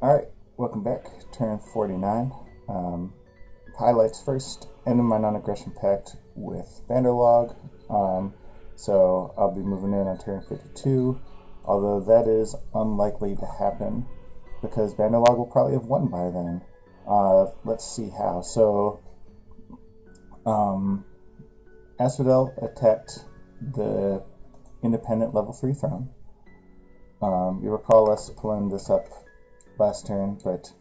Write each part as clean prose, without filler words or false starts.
Alright, welcome back. Turn 49. Highlights first. Ending my non-aggression pact with Vanderlog. So I'll be moving in on turn 52, although that is unlikely to happen because Vanderlog will probably have won by then. Let's see how. So, Asphodel attacked the independent level 3 throne. You recall us pulling this up last turn, but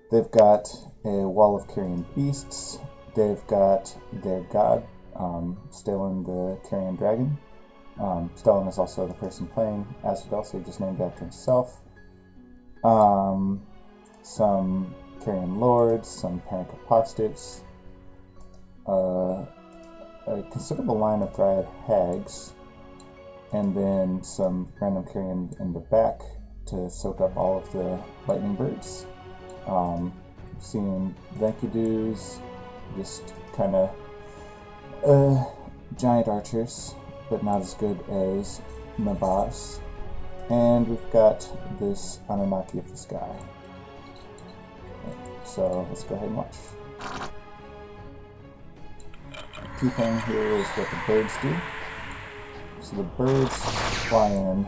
they've got a wall of carrion beasts. They've got their god, Stalin the carrion dragon. Stalin is also the person playing Asphodel, so he just named after himself. Some carrion lords, some panic apostates, a considerable line of dryad hags, and then some random carrion in the back to soak up all of the lightning birds. Seeing Venkidoos, just kind of giant archers, but not as good as Nabas. And we've got this Anunnaki of the sky. So let's go ahead and watch. The key thing here is what the birds do. So the birds fly in.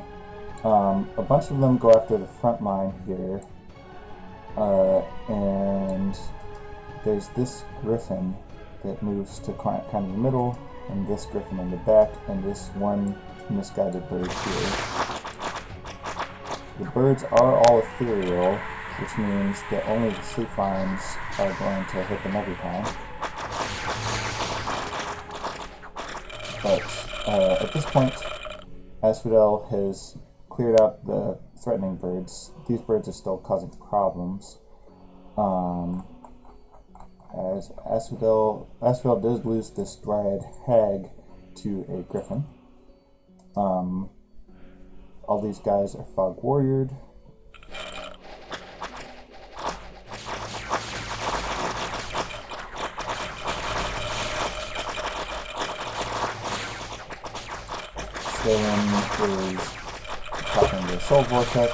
A bunch of them go after the front line here. And there's this griffin that moves to kind of the middle, and this griffin in the back, and this one misguided bird here. The birds are all ethereal, which means that only the sleep vines are going to hit them every time. But at this point, Asphodel has cleared out the threatening birds. These birds are still causing problems. As Asphodel does lose this dryad hag to a griffin. All these guys are fog warriored. Stalin is popping the soul vortex.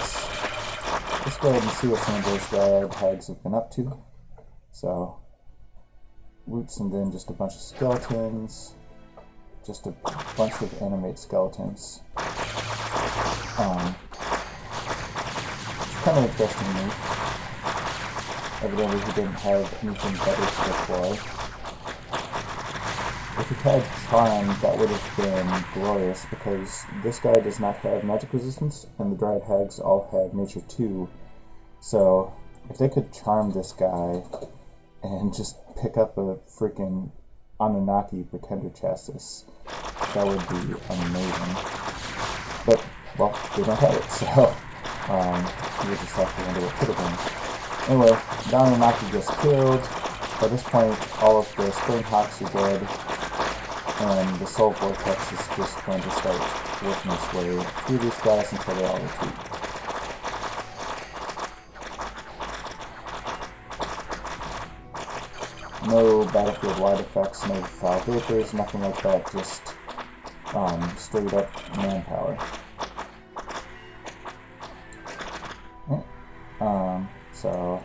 Let's go ahead and see what some of those dryad hags have been up to. So, roots and then just a bunch of skeletons. Just a bunch of animate skeletons. It's kind of interesting to me. Evidently he didn't have anything better to deploy. If he had Charm, that would have been glorious, because this guy does not have magic resistance, and the Dryad Hags all have Nature 2. So, if they could charm this guy and just pick up a freaking Anunnaki Pretender Chassis, that would be amazing. But, well, they don't have it, so you just have to wonder what could have been. Anyway, the Anunnaki gets killed. By this point, all of the Spring Hawks are dead. And the Soul Vortex is just going to start working its way through these guys until they all retreat. No battlefield-wide effects, no foul vapors, nothing like that, just straight up manpower. So,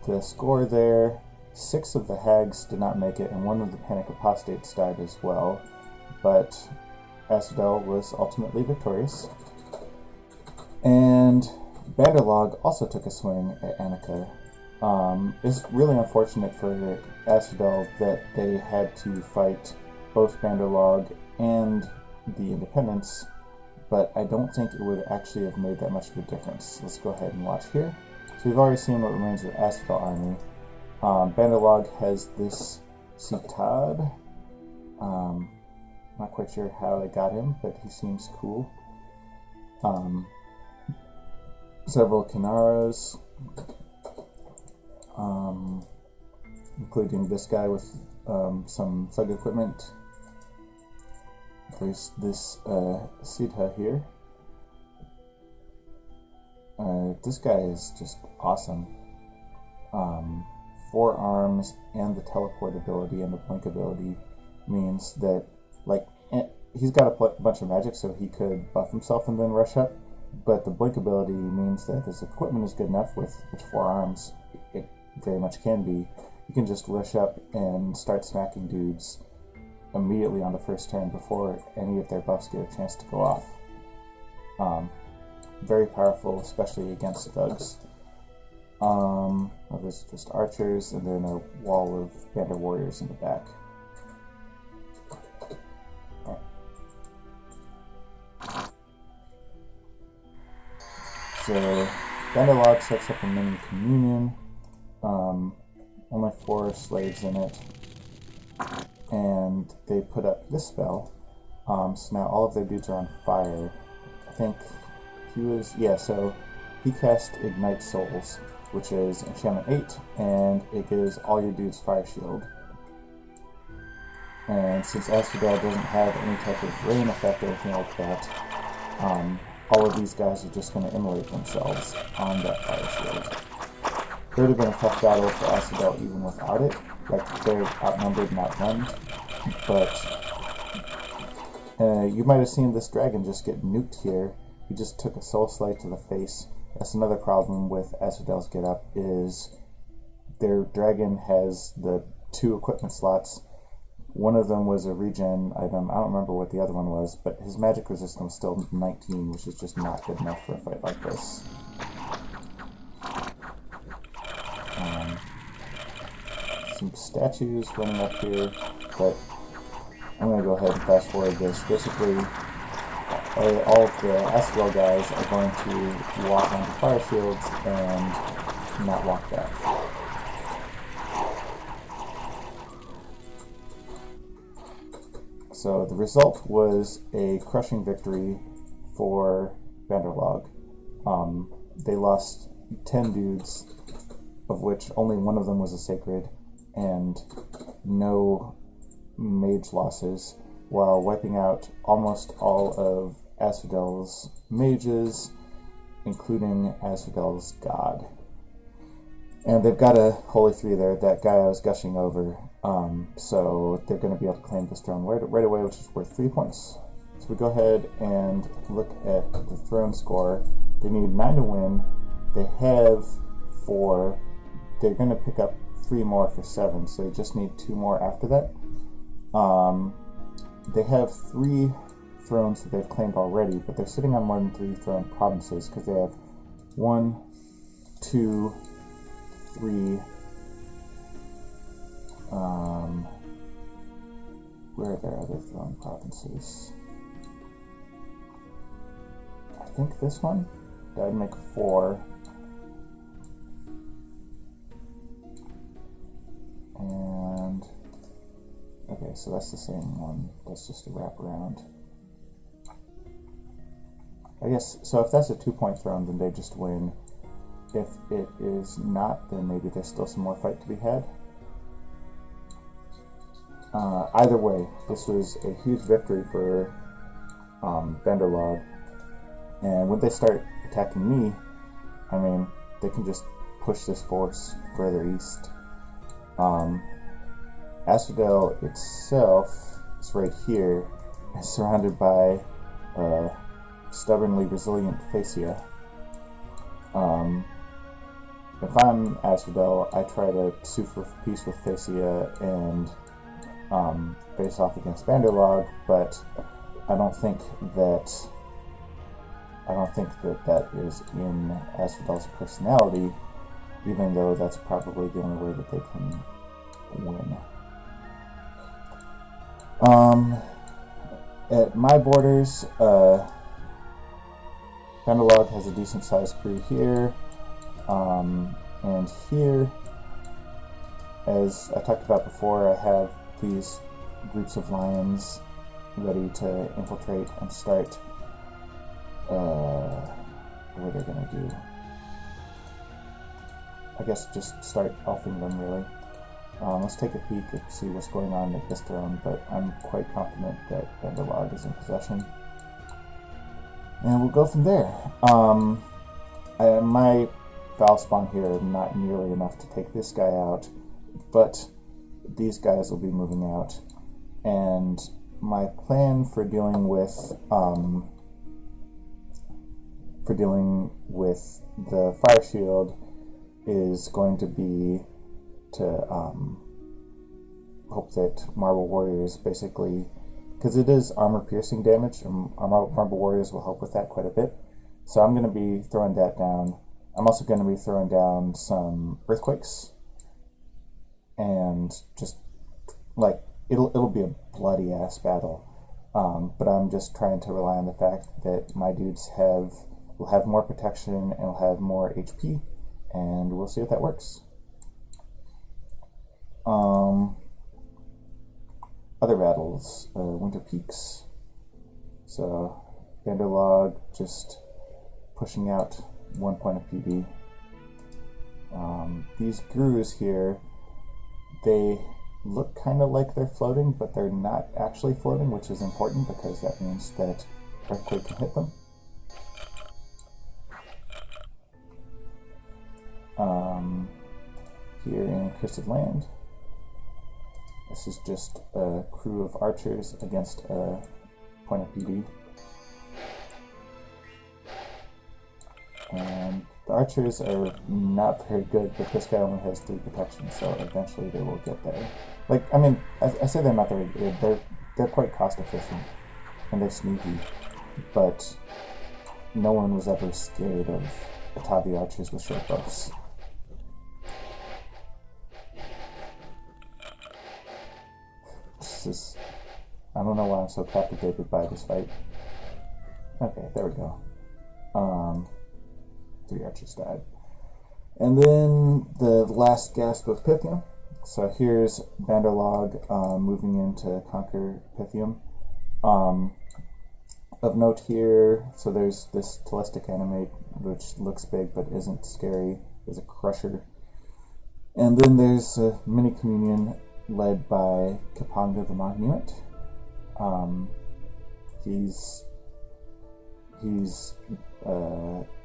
the score there, 6 of the hags did not make it, and 1 of the panic apostates died as well, but Asphodel was ultimately victorious. And Vanderlog also took a swing at Annika. It's really unfortunate for Asphodel that they had to fight both Vanderlog and the Independents, but I don't think it would actually have made that much of a difference. Let's go ahead and watch here. So we've already seen what remains of the Asphodel army. Vanderlog has this Citad. Not quite sure how they got him, but he seems cool. Several Kinaras, including this guy with some thug equipment. There's this Sidha here. This guy is just awesome. 4 arms and the teleport ability and the blink ability means that, like, he's got a bunch of magic, so he could buff himself and then rush up, but the blink ability means that if his equipment is good enough, with which 4 arms it very much can be, you can just rush up and start smacking dudes immediately on the first turn before any of their buffs get a chance to go off. Very powerful, especially against thugs. There's just archers and then a wall of bandit warriors in the back. So, Bandalog sets up a mini communion. Only 4 slaves in it. And they put up this spell. So now all of their dudes are on fire. I think he was, so he cast Ignite Souls, which is enchantment 8, and it gives all your dudes fire shield. And since Asphodel doesn't have any type of rain effect or anything like that, all of these guys are just going to immolate themselves on that fire shield. It would have been a tough battle for Asphodel even without it. Like, they're outnumbered and outgunned. But you might have seen this dragon just get nuked here. He just took a soul slay to the face. That's another problem with Asphodel's get up, is their dragon has the 2 equipment slots. One of them was a regen item. I don't remember what the other one was, but his magic resistance was still 19, which is just not good enough for a fight like this. Some statues running up here, but I'm going to go ahead and fast forward this. Basically, all of the Asphodel guys are going to walk onto fire shields and not walk back. So the result was a crushing victory for Vanderlog. They lost 10 dudes, of which only one of them was a sacred, and no mage losses, while wiping out almost all of Asphodel's mages, including Asphodel's god. And they've got a Holy 3 there, that guy I was gushing over, so they're going to be able to claim this throne right away, which is worth 3 points. So we go ahead and look at the throne score. They need 9 to win. They have 4. They're going to pick up 3 more for 7, so they just need 2 more after that. They have 3 thrones that they've claimed already, but they're sitting on more than 3 throne provinces because they have 1, 2, 3. Where are their other throne provinces? I think this one? That would make 4. And okay, so that's the same one. That's just a wraparound. I guess, so if that's a 2-point throne, then they just win. If it is not, then maybe there's still some more fight to be had. Either way, this was a huge victory for Vanderlog. And when they start attacking me, I mean, they can just push this force further east. Asphodel itself is right here, is surrounded by stubbornly resilient Facia. If I'm Asphodel, I try to sue for peace with Facia and face off against Vanderlog, but I don't think that that is in Asphodel's personality, even though that's probably the only way that they can win. At my borders, Vanderlog has a decent sized crew here, and here, as I talked about before, I have these groups of lions ready to infiltrate and start. What are they gonna do? I guess just start elfing them, really. Let's take a peek and see what's going on at this throne, but I'm quite confident that Vanderlog is in possession. And we'll go from there. My foul spawn here are not nearly enough to take this guy out, but these guys will be moving out. And my plan for dealing with for dealing with the fire shield is going to be to hope that Marble Warriors basically, because it is armor piercing damage, and Marble Warriors will help with that quite a bit. So I'm going to be throwing that down. I'm also going to be throwing down some earthquakes, and just like it'll be a bloody ass battle. But I'm just trying to rely on the fact that my dudes will have more protection and will have more HP, and we'll see if that works. Other battles, Winter Peaks. So Vanderlog just pushing out 1 point of PD. These grooves here, they look kind of like they're floating, but they're not actually floating, which is important because that means that Earthquake can hit them. Here in Cursed Land, this is just a crew of archers against a point of PD. And the archers are not very good, but this guy only has 3 protection, so eventually they will get there. Like, I mean, I say they're not very good, they're quite cost efficient, and they're sneaky, but no one was ever scared of Atavi archers with short bows. I don't know why I'm so captivated by this fight. Okay, there we go. 3 archers died. And then the last gasp of Pythium. So here's Vanderlog moving in to conquer Pythium. Of note here, so there's this Telestic Animate, which looks big but isn't scary. There's a Crusher. And then there's a Mini Communion led by Kapanga the Monument. He's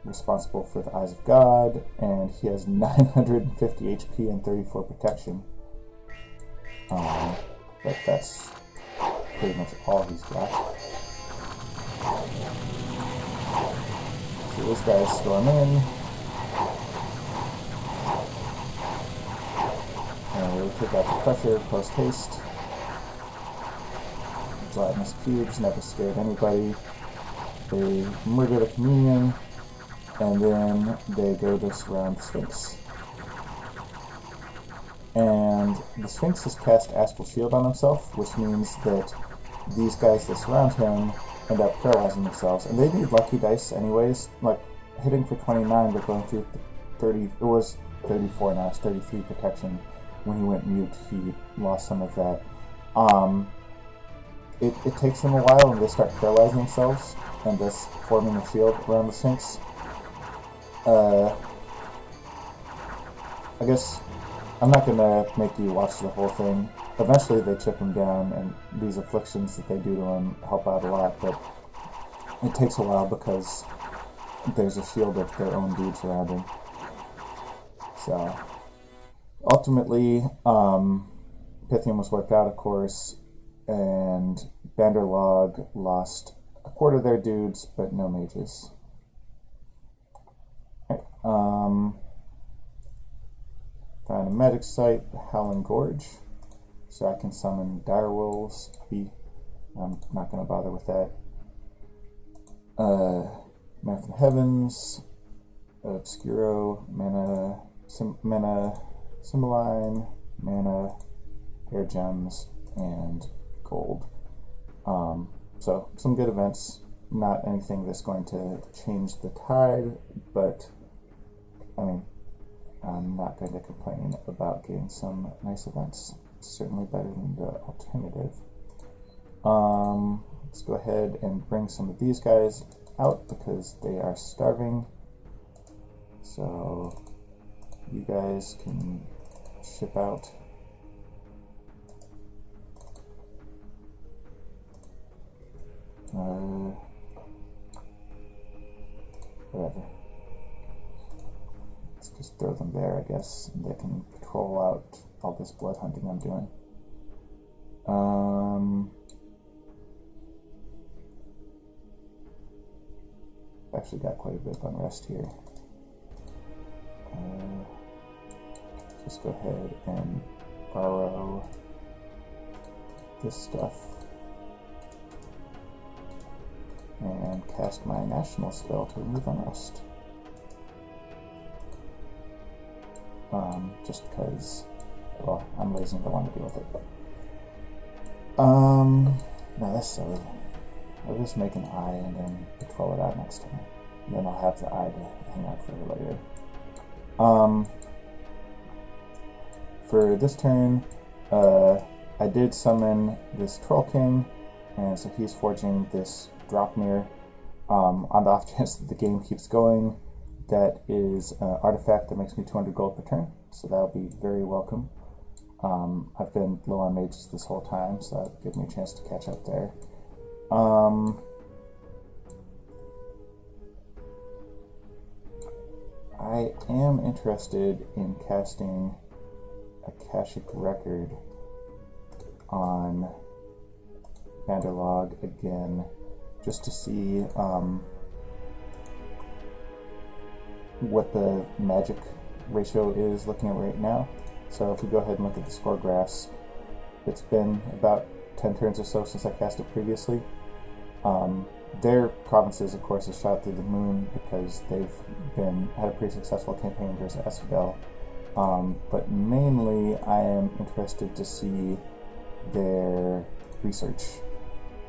responsible for the Eyes of God, and he has 950 HP and 34 protection. But that's pretty much all he's got. So this guy's storm in. And we'll take out the Crusher post haste. Gelatinous cubes never scared anybody. They murder the Communion, and then they go to surround the Sphinx. And the Sphinx has cast Astral Shield on himself, which means that these guys that surround him end up paralyzing themselves. And they need lucky dice anyways, like hitting for 29 but going through 30, it was 34 now, it's 33 protection. When he went mute, he lost some of that. It takes them a while, and they start paralyzing themselves and thus forming a shield around the Sphinx. I guess I'm not gonna make you watch the whole thing. Eventually they chip him down, and these afflictions that they do to him help out a lot, but it takes a while because there's a shield of their own dudes around him. So ultimately, Pythium was wiped out, of course, and Vanderlog lost a quarter of their dudes, but no mages. Right. Find a magic site, Howling Gorge, so I can summon Dire Wolves. I'm not going to bother with that. Man from the Heavens, Obscuro, Mana Symboline, Mana, Air Gems, and Gold. So some good events, not anything that's going to change the tide, but I mean, I'm not going to complain about getting some nice events. It's certainly better than the alternative. Let's go ahead and bring some of these guys out because they are starving. So you guys can ship out. Whatever. Let's just throw them there, I guess. They can patrol out all this blood hunting I'm doing. Actually got quite a bit of unrest here. Just go ahead and borrow this stuff and cast my national spell to remove unrest. Just because, well, I'm lazy and don't want to deal with it. No, that's silly. I'll just make an eye and then patrol it out next time. And then I'll have the eye to hang out for later. For this turn, I did summon this Troll King, and so he's forging this Dropmere. On the off chance that the game keeps going, that is an artifact that makes me 200 gold per turn, so that'll be very welcome. I've been low on mages this whole time, so that'll give me a chance to catch up there. I am interested in casting Akashic Record on Vanderlog again, just to see what the magic ratio is looking at right now. So if we go ahead and look at the score graphs, it's been about 10 turns or so since I cast it previously. Their provinces, of course, have shot through the moon because they've had a pretty successful campaign versus Asphodel. But mainly I am interested to see their research,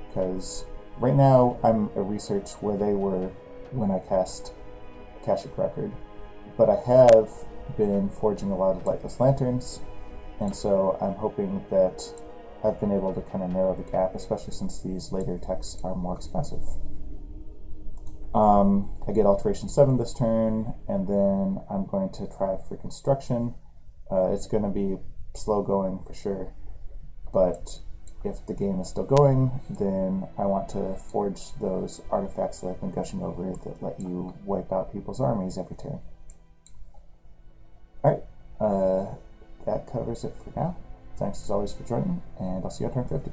because right now I'm a research where they were when I cast Akashic Record, but I have been forging a lot of Lightless Lanterns, and so I'm hoping that I've been able to kind of narrow the gap, especially since these later techs are more expensive. I get Alteration 7 this turn, and then I'm going to try for Construction. It's going to be slow going for sure, but if the game is still going, then I want to forge those artifacts that I've been gushing over that let you wipe out people's armies every turn. Alright, that covers it for now. Thanks as always for joining me, and I'll see you on turn 50.